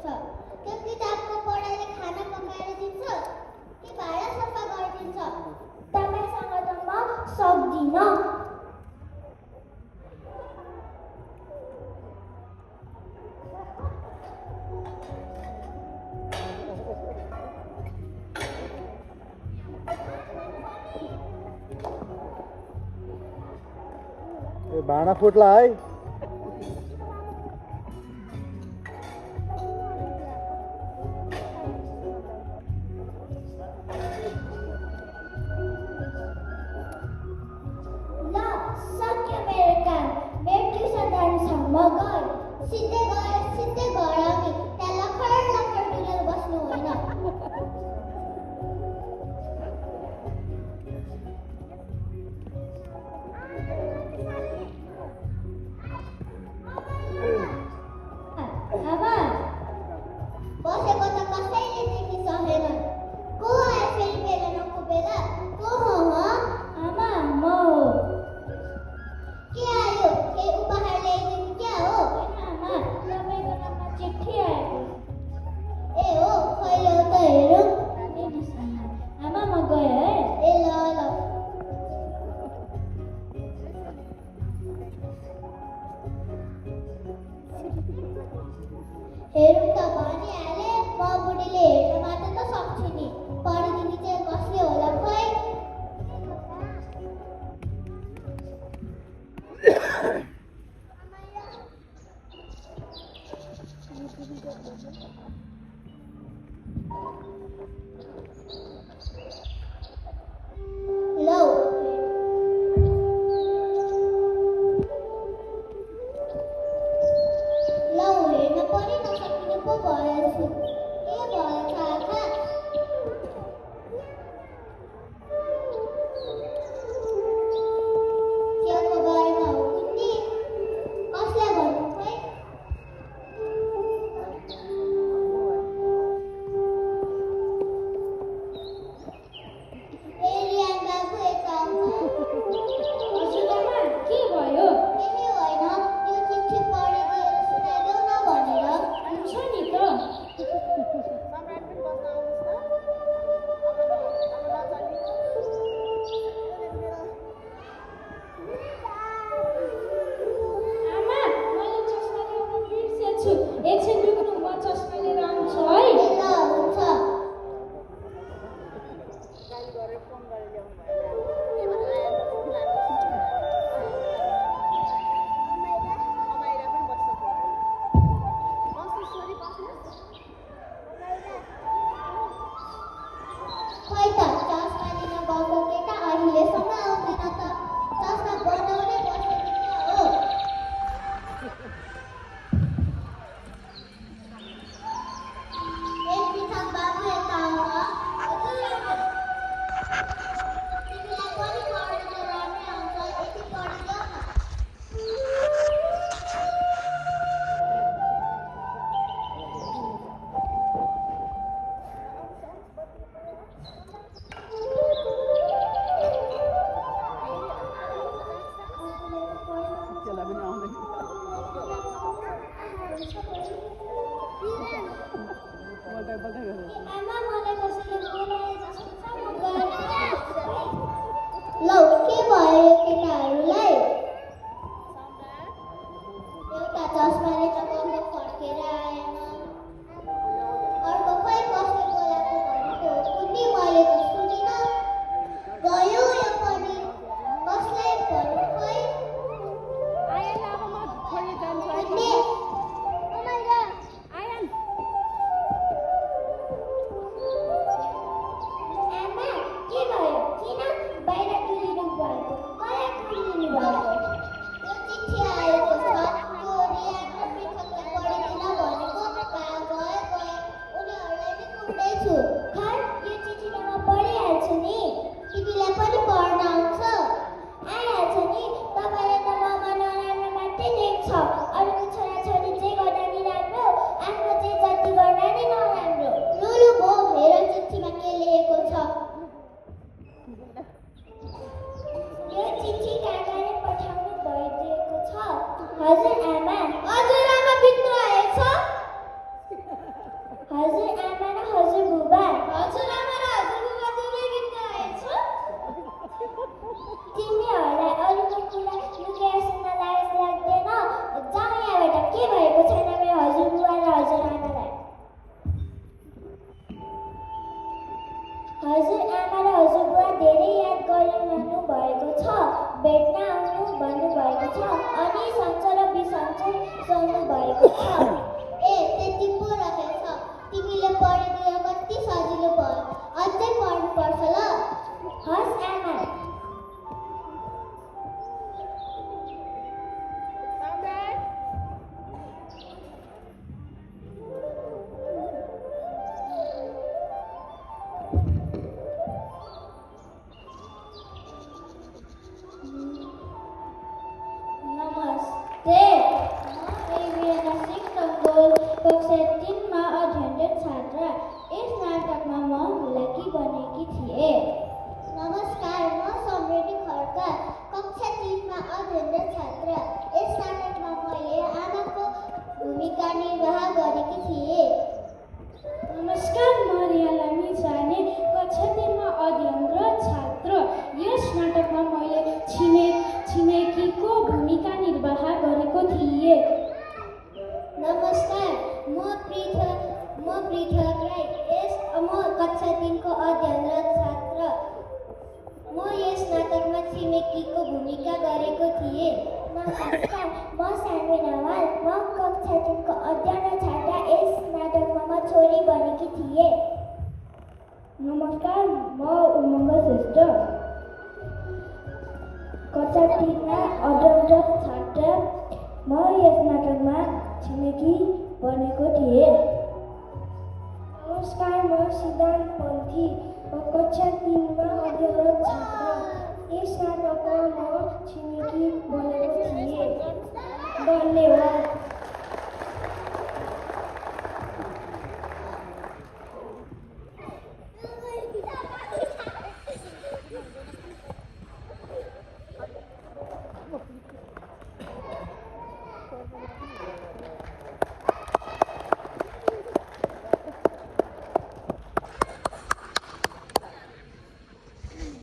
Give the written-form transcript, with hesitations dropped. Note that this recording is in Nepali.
त्यो किताबको पढाइले खाना पकाएर दिन्छ कि भाँडा सफा गरिदिन्छ? तपाईँसँग त म सक्दिनँ। भाँडा फुट्ला है। सिधै घर आउने त्यहाँ लखर लखर डुलेर बस्नु होइन। आमा बसेको त कसैले देखिसकेनन्। को आयो फेरि बेला नकुबेर? को हो आमा म हो। के आयो? केही उपहार ल्याइदिनु क्या हो? आमा तपाईँको नाममा चिठी आएको। ए हो, कहिले हो त हेरौँ। आमा म गएँ है। ए ल ल। हेरौँ त भनिहाले, म बुढीले हेर्न मात्र त सक्छु नि। पढिदिने चाहिँ कसले होला खोइ। लौ हेर्न पनि नसकिने पो भएछु। के भएछ आँखा? क्याको बारेमा हो कुन्नी? कसलाई भन्नु खोइ? ए रियान बाबु यता हजुर आमा के भयो? केही होइन, यो चिठी पढिदिएर सुनाइदेऊ न भनेर। हुन्छ नि त। आमा मैले चस्मा ल्याउन बिर्सेछु। एकछिन रुक्नु, म चस्मा लिएर आउँछु है। ए ल हुन्छ। खोइ त चस्मा लिन गएको केटा अहिलेसम्म आउँदैन त। चस्मा बनाउनै बसेको हो। ए पृथक बाबु यता आउन। तिमीलाई पनि पढ्न राम्रै आउँछ, यति पढिदेऊ न। आमा मलाई कसैले बोलाए जस्तो छ, म गएँ। लौ के भयो यो केटाहरूलाई? एउटा चस्माले त गएको फर्केर आएन। अर्को खोइ कसले बोलाएको भनेको हो कुन्नी, मैले त सुनिनँ। गयो यो पनि, कसलाई भन्नु खोइ? कुन्नी? आमा के भयो? किन बाहिर डुलिनु भएको? कसलाई डुलिनु भएको? यो चिठी आएको छ। त्यो रियान र भएको छ। त्यति पो रहेछ। तिमीले पढिदिएर कति सजिलो भयो। अझै पढ्नुपर्छ ल। हस् आमा। नमस्ते, म एभिएना सिंह टङ्गोल कक्षा 3 मा अध्ययनरत छात्रा। यस नाटकमा म हुलाकी बनेकी थिएँ। नमस्कार, म समृद्धि खड्का कक्षा 3 मा अध्ययनरत छात्रा। यस नाटकमा मैले आमाको भूमिका निर्वाह गरेकी थिएँ। नमस्कार, म रिया लामी जाने कक्षा 3 मा अध्ययनरत छात्र। यस नाटकमा मैले छिमेकीको भूमिका निर्वाह गरेको थिएँ। नमस्कार, म पृथक राई। म कक्षा 3 को अध्ययनरत छात्र। म यस नाटकमा छिमेकीको भूमिका गरेको थिएँ। नमस्कार, म सानवी नवाल। म कक्षा 3 को अध्ययनरत छात्रा। यस नाटकमा म छोरी बनेकी थिएँ। नमस्कार, म उमङ्ग श्रेष्ठ कक्षा 3 मा अध्ययनरत छात्र। म यस नाटकमा छिमेकी बनेको थिएँ। नमस्कार, म सिद्धान्त पन्थी कक्षा 3 मा अध्ययनरत छात्र। यस नाटकमा म छिमेकी बनेको थिएँ। धन्यवाद।